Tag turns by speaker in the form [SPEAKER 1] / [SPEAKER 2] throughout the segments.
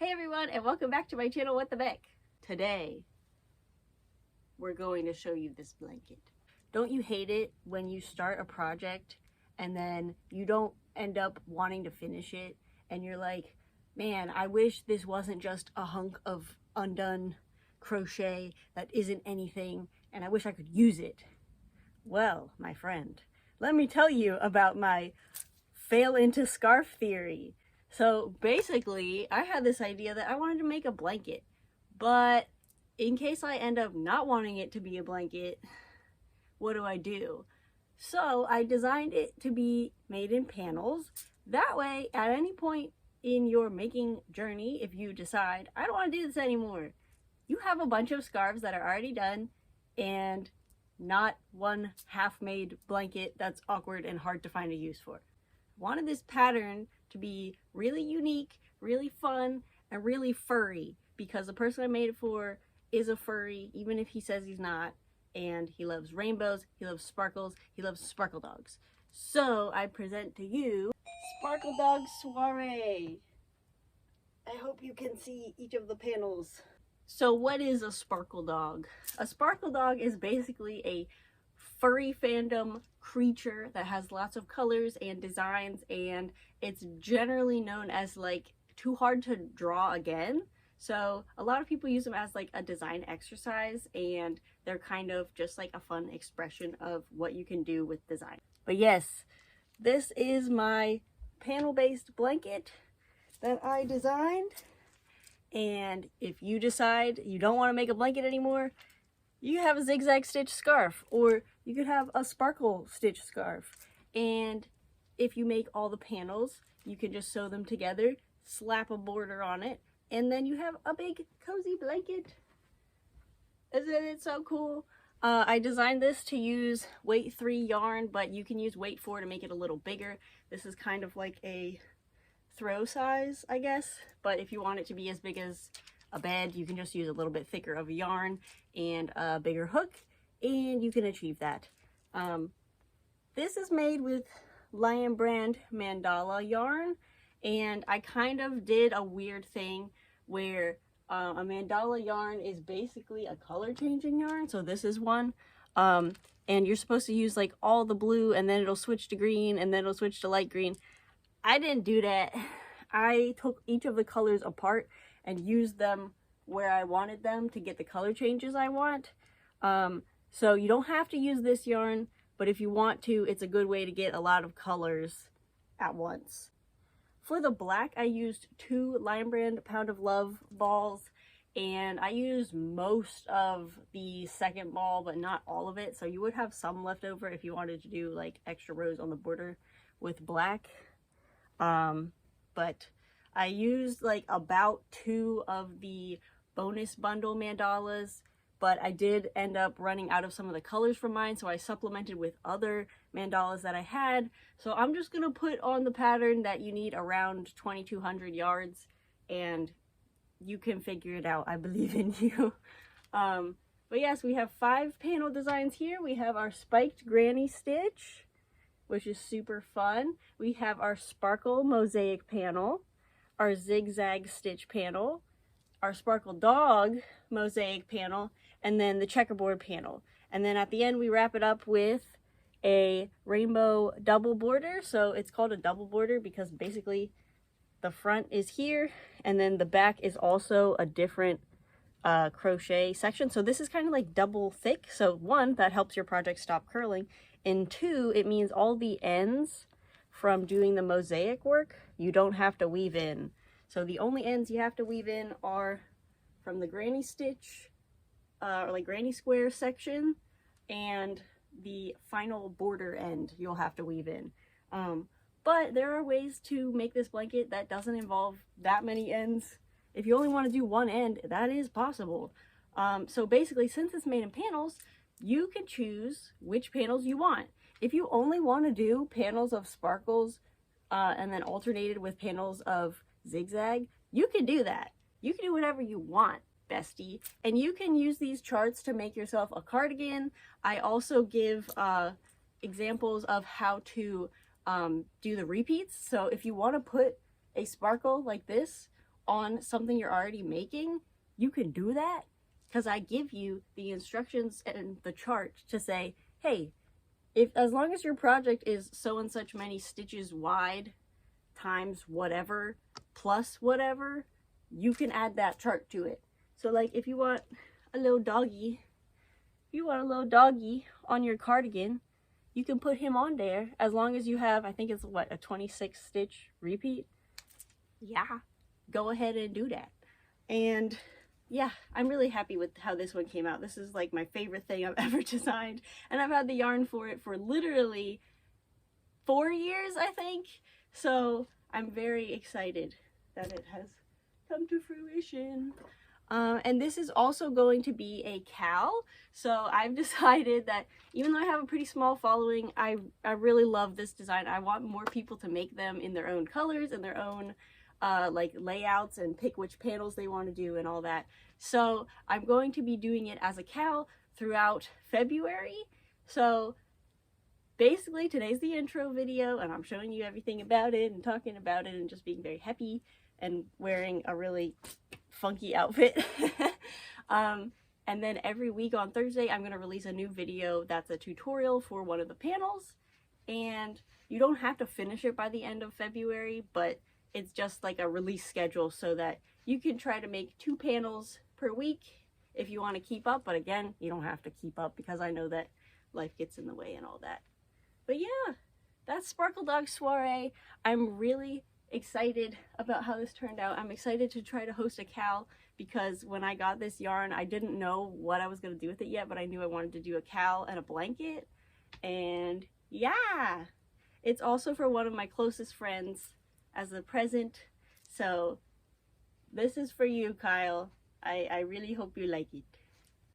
[SPEAKER 1] Hey everyone, and welcome back to my channel, What the Beck. Today, we're going to show you this blanket. Don't you hate it when you start a project and then you don't end up wanting to finish it and you're like, man, I wish this wasn't just a hunk of undone crochet that isn't anything and I wish I could use it. Well, my friend, let me tell you about my fail into scarf theory. So basically, I had this idea that I wanted to make a blanket, but in case I end up not wanting it to be a blanket, what do? So I designed it to be made in panels. That way, at any point in your making journey, if you decide, I don't want to do this anymore, you have a bunch of scarves that are already done and not one half-made blanket that's awkward and hard to find a use for. I wanted this pattern to be really unique, really fun, and really furry because the person I made it for is a furry, even if he says he's not, and he loves rainbows, he loves sparkles, he loves sparkle dogs. So I present to you Sparkledog Soiree. I hope you can see each of the panels. So what is a sparkle dog? A sparkle dog is basically a furry fandom creature that has lots of colors and designs, and it's generally known as like too hard to draw again. So a lot of people use them as like a design exercise, and they're kind of just like a fun expression of what you can do with design. But yes, this is my panel-based blanket that I designed. And if you decide you don't want to make a blanket anymore, you have a zigzag stitch scarf, or you could have a sparkle stitch scarf. And if you make all the panels, you can just sew them together, slap a border on it, and then you have a big cozy blanket. Isn't it so cool? I designed this to use weight 3 yarn, but you can use weight 4 to make it a little bigger. This is kind of like a throw size, I guess, but if you want it to be as big as a bed, you can just use a little bit thicker of yarn and a bigger hook, and you can achieve that. This is made with Lion Brand mandala yarn, and I kind of did a weird thing where a mandala yarn is basically a color changing yarn. So this is one, and you're supposed to use like all the blue, and then it'll switch to green, and then it'll switch to light green. I didn't do that. I took each of the colors apart and used them where I wanted them to get the color changes I want. So you don't have to use this yarn, but if you want to, it's a good way to get a lot of colors at once. For the black, I used 2 Lion Brand Pound of Love balls, and I used most of the second ball, but not all of it. So you would have some left over if you wanted to do like extra rows on the border with black. But I used like about 2 of the bonus bundle mandalas, but I did end up running out of some of the colors from mine, so I supplemented with other mandalas that I had. So I'm just gonna put on the pattern that you need around 2200 yards, and you can figure it out. I believe in you. But yes, we have 5 panel designs here. We have our spiked granny stitch, which is super fun. We have our sparkle mosaic panel, our zigzag stitch panel, our sparkle dog mosaic panel, and then the checkerboard panel. And then at the end, we wrap it up with a rainbow double border. So it's called a double border because basically the front is here, and then the back is also a different crochet section. So this is kind of like double thick. So 1, that helps your project stop curling. And 2, it means all the ends from doing the mosaic work, you don't have to weave in. So the only ends you have to weave in are from the granny stitch, or like granny square section, and the final border end you'll have to weave in. But there are ways to make this blanket that doesn't involve that many ends. If you only want to do 1 end, that is possible. So basically, since it's made in panels, you can choose which panels you want. If you only want to do panels of sparkles and then alternated with panels of zigzag, you can do that. You can do whatever you want, bestie. And you can use these charts to make yourself a cardigan. I also give examples of how to do the repeats. So if you want to put a sparkle like this on something you're already making, you can do that because I give you the instructions and the chart to say, hey, if as long as your project is so and such many stitches wide times whatever plus whatever, you can add that chart to it. So like if you want a little doggy, on your cardigan, you can put him on there as long as you have, I think it's what, a 26 stitch repeat. Yeah, go ahead and do that. And yeah, I'm really happy with how this one came out. This is like my favorite thing I've ever designed, and I've had the yarn for it for literally 4 years, I think. So I'm very excited that it has come to fruition. And this is also going to be a cal. So I've decided that even though I have a pretty small following, I really love this design. I want more people to make them in their own colors and their own like layouts and pick which panels they want to do and all that. So I'm going to be doing it as a cal throughout February. So basically today's the intro video and I'm showing you everything about it and talking about it and just being very happy and wearing a really funky outfit. And then every week on Thursday I'm going to release a new video that's a tutorial for one of the panels, and you don't have to finish it by the end of February, but it's just like a release schedule so that you can try to make 2 panels per week if you want to keep up. But again, you don't have to keep up because I know that life gets in the way and all that. But yeah, that's Sparkledog Soiree. I'm really excited about how this turned out. I'm excited to try to host a cal because when I got this yarn, I didn't know what I was going to do with it yet, but I knew I wanted to do a cal and a blanket. And yeah, it's also for one of my closest friends as a present. So this is for you, Kyle. I really hope you like it.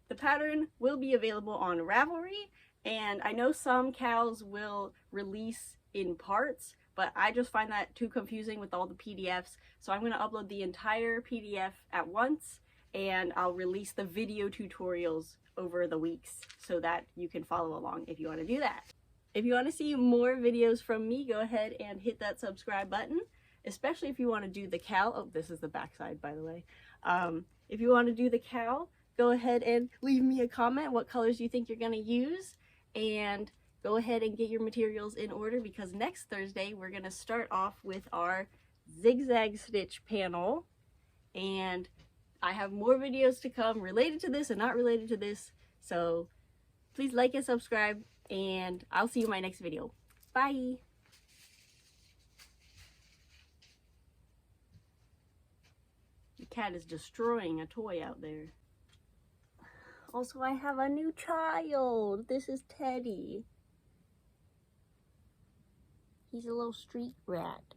[SPEAKER 1] The pattern will be available on Ravelry, and I know some cals will release in parts, but I just find that too confusing with all the PDFs. So I'm going to upload the entire PDF at once, and I'll release the video tutorials over the weeks so that you can follow along if you want to do that. If you want to see more videos from me, go ahead and hit that subscribe button, especially if you want to do the cal. Oh, this is the backside, by the way. If you want to do the cal, go ahead and leave me a comment what colors you think you're going to use, and go ahead and get your materials in order because next Thursday we're going to start off with our zigzag stitch panel, and I have more videos to come related to this and not related to this. So please like and subscribe, and I'll see you in my next video. Bye! The cat is destroying a toy out there. Also, I have a new child. This is Teddy. He's a little street rat.